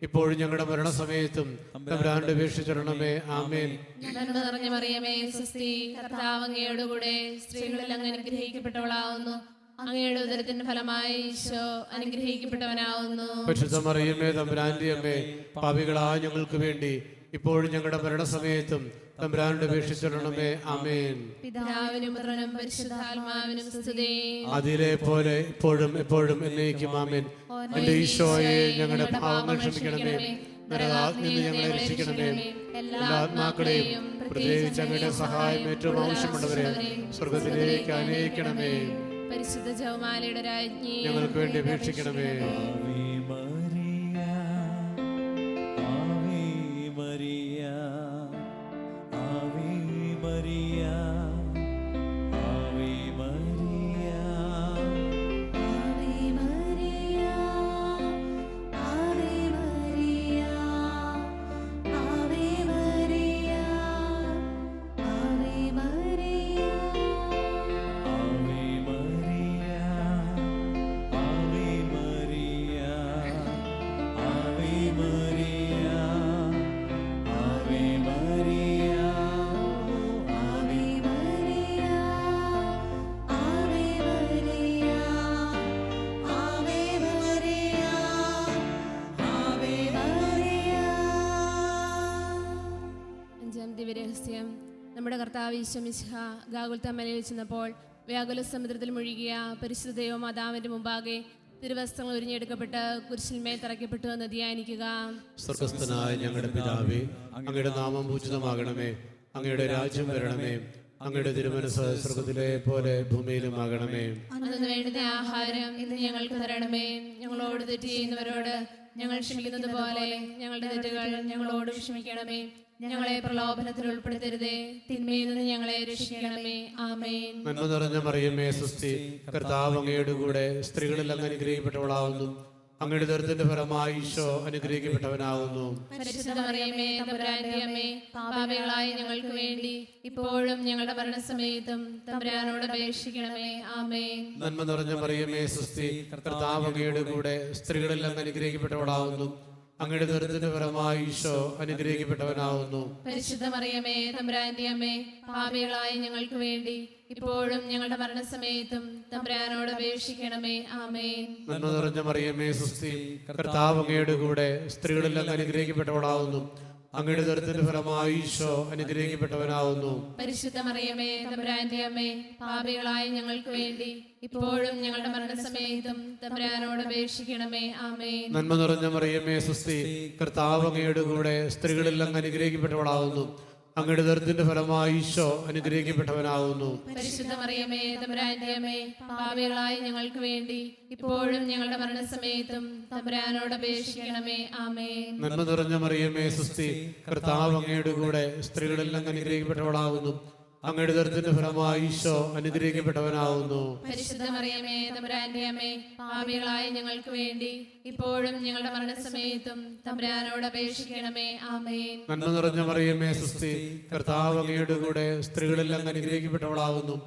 ഇപ്പോഴും ഞങ്ങളുടെ മരണസമയത്തും തമ്പുരാനോട് അപേക്ഷിച്ചോളണമേ. ആമേൻ. നന്മ നിറഞ്ഞ മറിയമേ, സ്വസ്തി, കർത്താവ് അങ്ങയോടുകൂടെ സ്ത്രീകളിൽ അങ്ങ് അനുഗ്രഹിക്കപ്പെട്ടവളാവുന്നു. അങ്ങയുടെ ഉദരത്തിന്റെ ഫലമായി ഈശോ അനുഗ്രഹിക്കപ്പെട്ടവനാവുന്നു. പരിശുദ്ധ മറിയമേ, തമ്പുരാന്റെ അമ്മേ, പാപികളായ ഞങ്ങൾക്ക് വേണ്ടി ഇപ്പോഴും ഞങ്ങളുടെ മരണസമയത്തും തമ്പുരാനോട് അപേക്ഷിച്ചോളണമേ. ആമേൻ. പിതാവിനും പുത്രനും പരിശുദ്ധാത്മാവിനും സ്തുതി. അതിലെ പോലെ ഇപ്പോഴും എപ്പോഴും എന്നേക്കും. ആമേൻ. എന്റെ ഈശോയെ, ഞങ്ങളുടെ പാപങ്ങൾ ക്ഷമിക്കണമേ, നരകാഗ്നിയിൽ നിന്ന് ഞങ്ങളെ രക്ഷിക്കണമേ. എല്ലാ ആത്മാക്കളെയും പ്രത്യേകിച്ച് അങ്ങയുടെ സഹായം ഏറ്റവും ആവശ്യമുള്ളവരെ സ്വർഗത്തിലേക്ക് അനയിക്കണമേ. പരിശുദ്ധ ജപമാലയുടെ രാജ്ഞി, ഞങ്ങൾക്ക് വേണ്ടി അപേക്ഷിക്കണമേ. Ave Maria, Ave Maria, Ave Maria, Ave Maria. Ave Maria, Ave Maria, Ave Maria, Ave Maria. Ave Maria, Ave Maria, ദിവ്യരഹസ്യം. നമ്മുടെ കർത്താവ് ഈശോ മിശിഹ ഗാഗുൽത്താ മലയിൽ ചെന്നപ്പോൾ വ്യാകുല സമുദ്രത്തിൽ മുഴുകിയ പരിശുദ്ധ ദൈവമാതാവിന്റെ മുമ്പാകെ തിരുവസ്ത്രങ്ങൾ ഉരിഞ്ഞെടുക്കപ്പെട്ട് കുരിശിന്മേൽ തറയ്ക്കപ്പെട്ടു എന്ന് ധ്യാനിക്കുക. സ്വർഗസ്ഥനായ ഞങ്ങളുടെ പിതാവേ, അങ്ങയുടെ നാമം പൂജിതമാകണമേ. അങ്ങയുടെ രാജ്യം വരണമേ. അങ്ങയുടെ തിരുമനസ്സ് സ്വർഗത്തിലെ പോലെ ഭൂമിയിലുമാകണമേ. അന്നു വേണ്ടുന്ന ആഹാരം ഇന്ന് ഞങ്ങൾക്ക് തരണമേ. ഞങ്ങളോട് തെറ്റ് ചെയ്യുന്നവരോട് ഞങ്ങൾ ക്ഷമിക്കുന്നത് പോലെ ഞങ്ങളുടെ തെറ്റുകൾ ഞങ്ങളോട് ക്ഷമിക്കണമേ. ഞങ്ങളെ പ്രലോഭനത്തിൽ ഉൾപ്പെടുത്തരുതേ, തിന്മയിൽ നിന്ന് ഞങ്ങളെ രക്ഷിക്കണമേ. ആമേൻ. നന്മ നിറഞ്ഞ മറിയമേ, സ്വസ്തി, കർത്താവ് അങ്ങയുടെ കൂടെ സ്ത്രീകളിൽ അങ്ങ് അനുഗ്രഹിക്കപ്പെട്ടവളാവുന്നു. അങ്ങയുടെ ദുരിതത്തിന്റെ ഫലമായി ഈശോ അനുഗ്രഹിക്കപ്പെട്ടവനാകുന്നു. പരിശുദ്ധ മറിയമേ, തമ്പുരാന്റെ അമ്മേ, പാപികളായ ഞങ്ങൾക്ക് വേണ്ടി ഇപ്പോഴും ഞങ്ങളുടെ മരണസമയത്തും തമ്പുരാനോട് അപേക്ഷിക്കണമേ. ആമേൻ. നന്മ നിറഞ്ഞ മറിയമേ, സ്വസ്തി, കർത്താവ് അങ്ങയുടെ കൂടെ സ്ത്രീകളിൽ അങ്ങ് അനുഗ്രഹിക്കപ്പെട്ടവളാവുന്നു. അങ്ങയുടെ ദുരിതത്തിന്റെ ഫലമായി ഈശോ അനുഗ്രഹിക്കപ്പെട്ടവനാകുന്നു. പരിശുദ്ധ മറിയമേ, തമ്പുരാന്റെ അമ്മേ, പാപികളായ ഞങ്ങൾക്ക് വേണ്ടി ഇപ്പോഴും ഞങ്ങളുടെ മരണസമയത്തും തമ്പുരാനോട് അപേക്ഷിക്കണമേ. ആമേൻ. നന്മ നിറഞ്ഞ മറിയമേ, സ്വസ്തി, കർത്താവ് അങ്ങയുടെ കൂടെ സ്ത്രീകളിൽ അങ്ങ് അനുഗ്രഹിക്കപ്പെട്ടവളാവുന്നു. അങ്ങയുടെ ദുരിതത്തിന്റെ ഫലമായി ഈശോ അനുഗ്രഹിക്കപ്പെട്ടവനാകുന്നു. പരിശുദ്ധ മറിയമേ, തമ്പുരാന്റെ അമ്മേ, പാപികളായ ഞങ്ങൾക്ക് വേണ്ടി ഇപ്പോഴും ഞങ്ങളുടെ മരണസമയത്തും തമ്പുരാനോട് അപേക്ഷിക്കണമേ. ആമേൻ. നന്മ നിറഞ്ഞ മറിയമേ, സ്വസ്തി, കർത്താവ് അങ്ങയുടെ കൂടെ സ്ത്രീകളിൽ അങ്ങ് അനുഗ്രഹിക്കപ്പെട്ടവളാവുന്നു. അങ്ങയുടെ ദുരിതത്തിന്റെ ഫലമായി ഈശോ അനുഗ്രഹിക്കപ്പെട്ടവനാകുന്നു. പരിശുദ്ധ മറിയമേ, തമ്പുരാന്റെ അമ്മേ, പാപികളായ ഞങ്ങൾക്ക് വേണ്ടി ഇപ്പോഴും ഞങ്ങളുടെ മരണസമയത്തും തമ്പുരാനോട് അപേക്ഷിക്കണമേ. ആമേൻ. നന്മ നിറഞ്ഞ മറിയമേ, സ്വസ്തി, കർത്താവ് അങ്ങയുടെ കൂടെ സ്ത്രീകളിൽ അങ്ങ് അനുഗ്രഹിക്കപ്പെട്ടവളാവുന്നു. അങ്ങയുടെ ദുരിതത്തിന്റെ ഫലമായി ഈശോ അനുഗ്രഹിക്കപ്പെട്ടവനാകുന്നു. പരിശുദ്ധ മറിയമേ, തമ്പുരാന്റെ അമ്മേ, പാപികളായ ഞങ്ങൾക്ക് വേണ്ടി ഇപ്പോഴും ഞങ്ങളുടെ മരണസമയത്തും തമ്പുരാനോട് അപേക്ഷിക്കണമേ. ആമേൻ. നന്മ നിറഞ്ഞ മറിയമേ, സ്വസ്തി, കർത്താവ് അങ്ങയുടെ കൂടെ സ്ത്രീകളിൽ അങ്ങ് അനുഗ്രഹിക്കപ്പെട്ടവളാവുന്നു.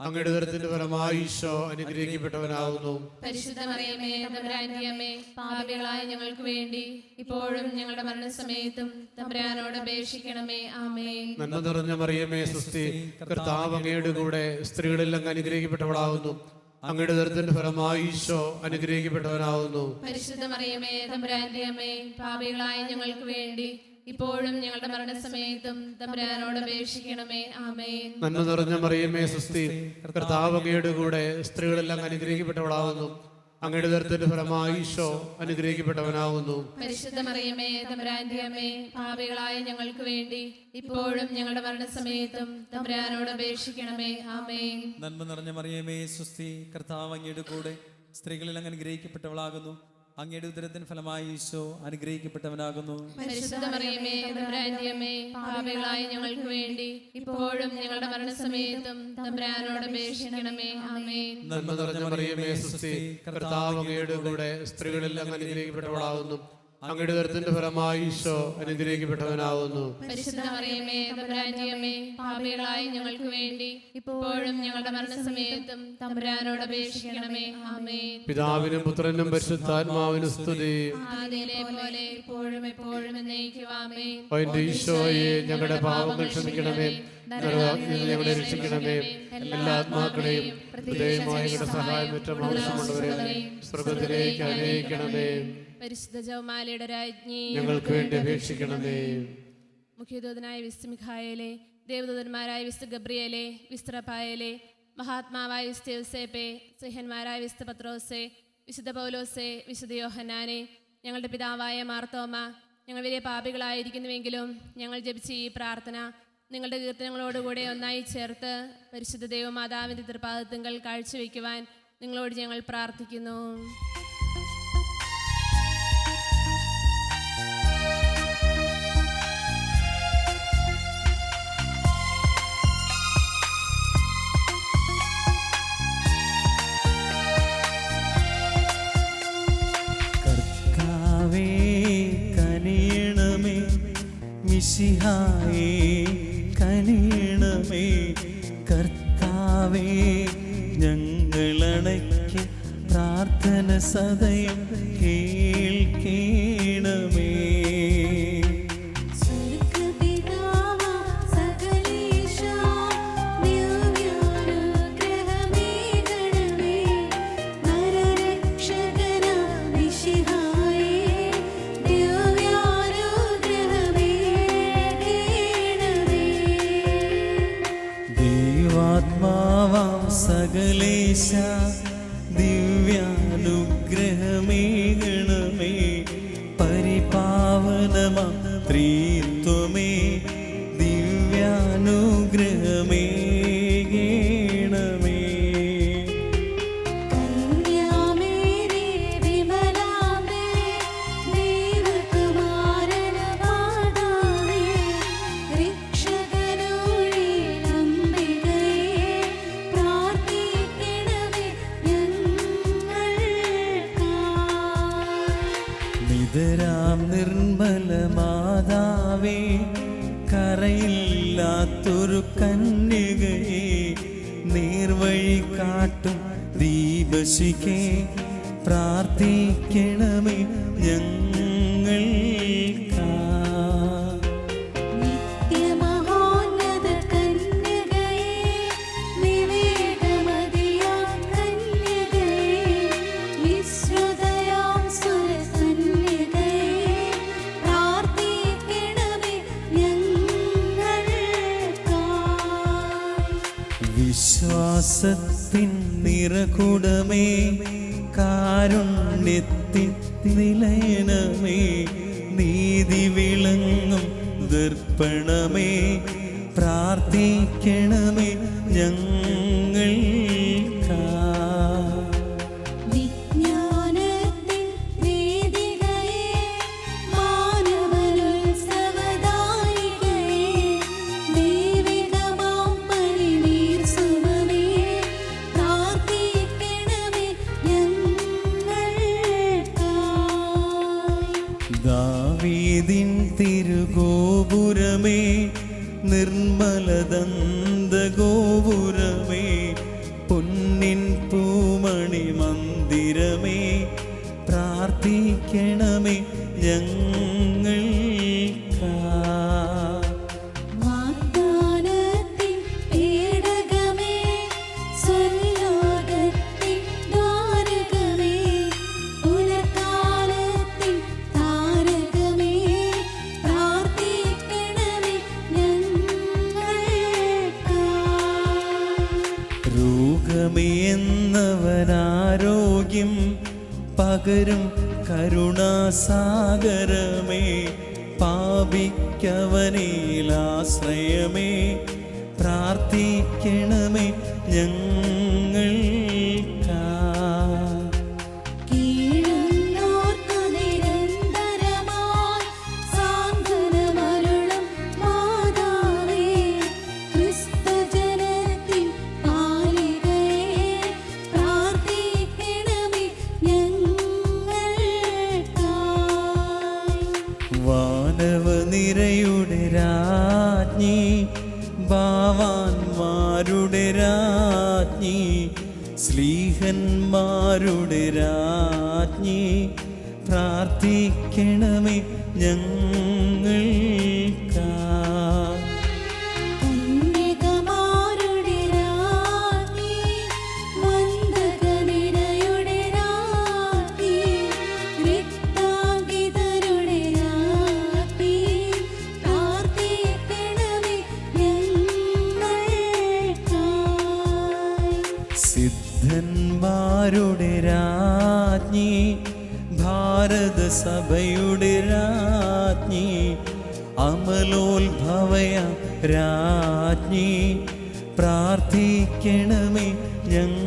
അങ്ങയുടെ ദുരിതത്തിന്റെ ഫലമായി ഈശോ അനുഗ്രഹിക്കപ്പെട്ടവനാകുന്നു. പരിശുദ്ധ മറിയമേ, തമ്പുരാന്റെ അമ്മേ, പാപികളായ ഞങ്ങൾക്ക് വേണ്ടി ഇപ്പോഴും ഞങ്ങളുടെ മരണസമയത്തും തമ്പുരാനോട് അപേക്ഷിക്കണമേ. ആമേൻ. നന്മ നിറഞ്ഞ മറിയമേ, സ്വസ്തി, കർത്താവ് അങ്ങയുടെ കൂടെ സ്ത്രീകളിൽ അങ്ങ് അനുഗ്രഹിക്കപ്പെട്ടവളാവുന്നു. അങ്ങയുടെ ദുരിതത്തിന്റെ ഫലമായി ഈശോ അനുഗ്രഹിക്കപ്പെട്ടവനാകുന്നു. പരിശുദ്ധ മറിയമേ, തമ്പുരാന്റെ അമ്മേ, പാപികളായ ഞങ്ങൾക്ക് വേണ്ടി ഇപ്പോഴും ഞങ്ങളുടെ മരണസമയത്തും തമ്പുരാനോട് അപേക്ഷിക്കണമേ. ആമേൻ. നന്മ നിറഞ്ഞ മറിയമേ, സ്വസ്തി, കർത്താവ് അങ്ങയുടെ കൂടെ സ്ത്രീകളിൽ അങ്ങ് അനുഗ്രഹിക്കപ്പെട്ടവളാവുന്നു. അങ്ങയുടെ ദുരിതത്തിന്റെ ഫലമായി ഈശോ അനുഗ്രഹിക്കപ്പെട്ടവനാകുന്നു. പരിശുദ്ധ മറിയമേ, തമ്പുരാന്റെ അമ്മേ, പാപികളായ ഞങ്ങൾക്ക് വേണ്ടി ഇപ്പോഴും ഞങ്ങളുടെ മരണസമയത്തും തമ്പുരാനോട് അപേക്ഷിക്കണമേ. ആമേൻ. നന്മ നിറഞ്ഞ മറിയമേ, സ്വസ്തി, കർത്താവ് അങ്ങയുടെ കൂടെ സ്ത്രീകളിൽ അങ്ങ് അനുഗ്രഹിക്കപ്പെട്ടവളാകുന്നു. അങ്ങയുടെ ഉദരത്തിൻ ഫലമായി ഈശോ അനുഗ്രഹിക്കപ്പെട്ടവനാകുന്നു. പരിശുദ്ധ മറിയമേ, തമ്പുരാന്റെ അമ്മേ, പാപികളായ ഞങ്ങൾക്ക് വേണ്ടി ഇപ്പോഴും ഞങ്ങളുടെ മരണസമയത്തും തമ്പുരാനോട് അപേക്ഷിക്കണമേ. ആമേൻ. നന്മ നിറഞ്ഞ മറിയമേ, സ്വസ്തി, കർത്താവ് അങ്ങയുടെ കൂടെ സ്ത്രീകളിൽ അങ്ങ് അനുഗ്രഹിക്കപ്പെട്ടവളാവുന്നു. അങ്ങയുടെ ദുരിതത്തിന്റെ ഫലമായി ഈശോ അനുഗ്രഹിക്കപ്പെട്ടവനാകുന്നു. പരിശുദ്ധ മറിയമേ, തമ്പുരാന്റെ അമ്മേ, പാപികളായ ഞങ്ങൾക്ക് വേണ്ടി ഇപ്പോഴും ഞങ്ങളുടെ മരണസമയത്തും തമ്പുരാനോട് അപേക്ഷിക്കണമേ. ആമേൻ. പിതാവിനും പുത്രനും പരിശുദ്ധാത്മാവിനും സ്തുതി. ആദിയിലെ പോലെ ഇപ്പോഴും എപ്പോഴും എന്നേക്കും. ആമേൻ. എന്റെ ഈശോയെ, ഞങ്ങളുടെ പാപങ്ങൾ ക്ഷമിക്കണമേ. നരകാഗ്നിയിൽ നിന്ന് ഞങ്ങളെ രക്ഷിക്കണമേ. എല്ലാ ആത്മാക്കളെയും ഹൃദയമായ ഞങ്ങളുടെ സഹായം ഏറ്റവും ആവശ്യമുള്ളവരെ സ്വർഗത്തിലേക്ക് അനുഗ്രഹിക്കണമേ. പരിശുദ്ധ ജപമാലയുടെ രാജ്ഞി, ഞങ്ങൾക്ക് വേണ്ടി അപേക്ഷിക്കണമേ. മുഖ്യദൂതനായ വിശുദ്ധ മിഖായേലേ, ദേവദൂതന്മാരായ വിശുദ്ധ ഗബ്രിയേലേ, വിശുദ്ധ റഫായേലേ, മഹാത്മാവായ വിശുദ്ധ യോസേപ്പേ, സ്നേഹന്മാരായ വിശുദ്ധ പത്രോസേ, വിശുദ്ധ പൗലോസേ, വിശുദ്ധ യോഹന്നാനേ, ഞങ്ങളുടെ പിതാവായ മാർത്തോമ, ഞങ്ങൾ വലിയ പാപികളായിരിക്കുന്നുവെങ്കിലും ഞങ്ങൾ ജപിച്ച ഈ പ്രാർത്ഥന നിങ്ങളുടെ കീർത്തനങ്ങളോടുകൂടെ ഒന്നായി ചേർത്ത് പരിശുദ്ധ ദൈവമാതാവിൻ്റെ തൃപ്പാദത്തിങ്കൽ കാഴ്ചവെക്കുവാൻ നിങ്ങളോട് ഞങ്ങൾ പ്രാർത്ഥിക്കുന്നു. കർത്താവേ കനിയണമേ, മിശിഹായേ കനിയണമേ. കർത്താവേ ഞങ്ങളണയ്ക്ക് പ്രാർത്ഥന സദയം കേൾക്കണമേ. സകലേശ ദിവ്യാനുഗ്രഹമേകണമേ പരിപാവനമാ ത്രിത്വമേ ദിവ്യാനുഗ്രഹമേ നിർമ്മല മാതാവേ കരയില്ലാത്തൊരു കന്യകയെ നേർവഴി കാട്ടും ദീപശിഖേ പ്രാർത്ഥിക്കണമേ ഞങ്ങൾക്കാ. വിശ്വാസത്തിൻ നിറകുടമേ കാരുണ്യത്തിൻ നിലയനമേ നീതി വിളങ്ങും ദർപ്പണമേ പ്രാർത്ഥിക്കണമേ ഞങ്ങൾക്കാ. ദാവീദിൻ തിരുഗോപുരമേ നിർമ്മലദന്തഗോപുരമേ പൊന്നിൻ പൂമണി മന്ദിരമേ പ്രാർത്ഥിക്കണമേ ഞങ്ങൾക്കാ. എന്നവനാരോഗ്യം പകരും കരുണാസാഗരമേ പാപിക്കവനിലാശ്രയമേ പ്രാർത്ഥിക്കണമേ ഞങ്ങൾക്കാ. വാനവനിരയുടെ രാജ്ഞി ഭാവാന്മാരുടെ രാജ്ഞി സ്ലീഹന്മാരുടെ രാജ്ഞി പ്രാർത്ഥിക്കണമേ ഞങ്ങൾക്കാ. സിദ്ധന്മാരുടെ രാജ്ഞി ഭാരത സഭയുടെ രാജ്ഞി അമലോത്ഭവയ രാജ്ഞി പ്രാർത്ഥിക്കണമേ ഞങ്ങൾക്കാ.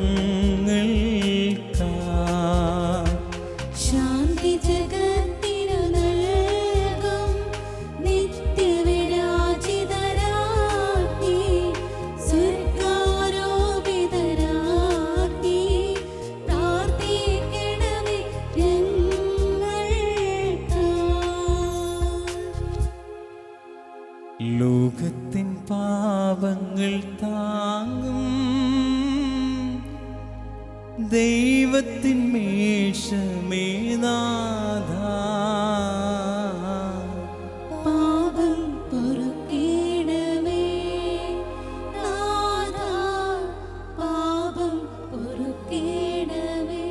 ശാന്തി ജഗത്തിനു നൽകും നിത്യവിരാജിതരാജ്ഞി സ്വർഗാരോപിതരാജ്ഞി പ്രാർത്ഥിക്കണമേ ഞങ്ങൾക്കാ. ലോകത്തിൻ പാപങ്ങൾ താങ്ങും ദൈവത്തിൻ മേഷമേ നാഥാ പാപം പൊറുക്കേണമേ നാഥാ പാപം പൊറുക്കേണമേ.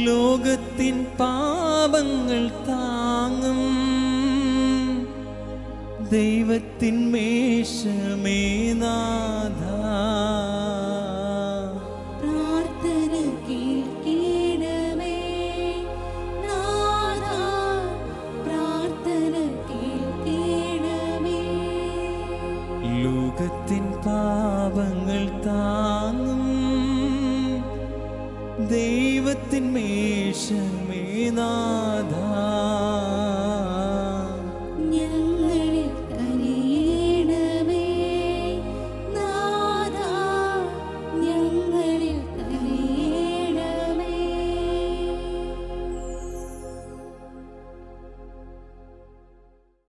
ലോകത്തിൻ പാപങ്ങൾ താങ്ങും ദൈവത്തിൻ മേഷമേ നാഥാ